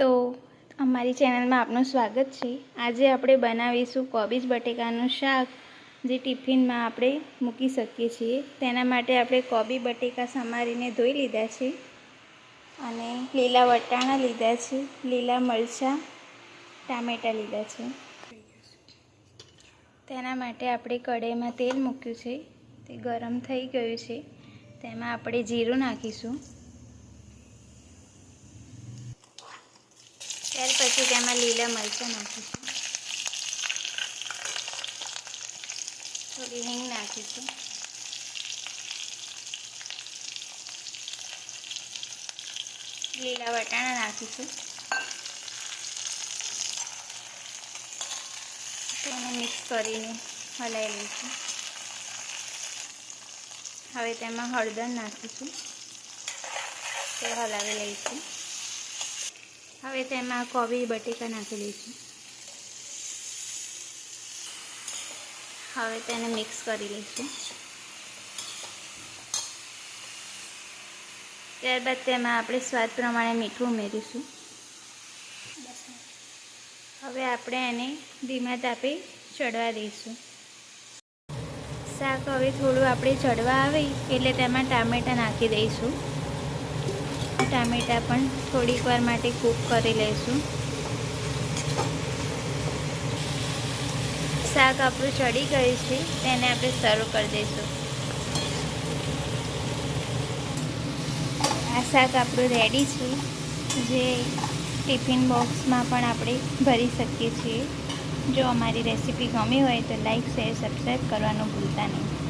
તો અમારી ચેનલમાં આપનું સ્વાગત છે। આજે આપણે બનાવીશું કોબીજ બટેકાનું શાક, જે ટિફિનમાં આપણે મૂકી શકીએ છીએ। તેના માટે આપણે કોબી બટેકા સમારીને ધોઈ લીધા છે અને લીલા વટાણા લીધા છે, લીલા મરચાં, ટામેટાં લીધા છે। તેના માટે આપણે કઢાઈમાં તેલ મૂક્યું છે, તે ગરમ થઈ ગયું છે। તેમાં આપણે જીરું નાખીશું। ત્યાર પછી તેમાં લીલા મરચાં નાખીશું, થોડી હિંગ નાખીશું, લીલા વટાણા નાખીશું, તેને મિક્સ કરીને હલાવી લઈશું। હવે તેમાં હળદર નાખીશું, તે હલાવી લઈશું। હવે તેમાં કોબી બટેકા નાખી દઈશું। હવે તેને મિક્સ કરી લઈશું। ત્યારબાદ તેમાં આપણે સ્વાદ પ્રમાણે મીઠું ઉમેરીશું। હવે આપણે એને ધીમા તાપે ચડવા દઈશું। શાક હવે થોડું આપણે ચડવા આવે એટલે તેમાં ટામેટાં નાખી દઈશું। ટામેટાં પણ થોડીક વાર માટે કૂક કરી લઈશું। શાક આપણું ચડી ગયું છે, તેને આપણે સર્વ કરી દઈશું। આ શાક આપણું રેડી છે, જે ટિફિન બોક્સમાં પણ આપણે ભરી શકીએ છીએ। જો અમારી રેસીપી ગમી હોય તો લાઈક, શેર, સબસ્ક્રાઈબ કરવાનું ભૂલતા નહીં।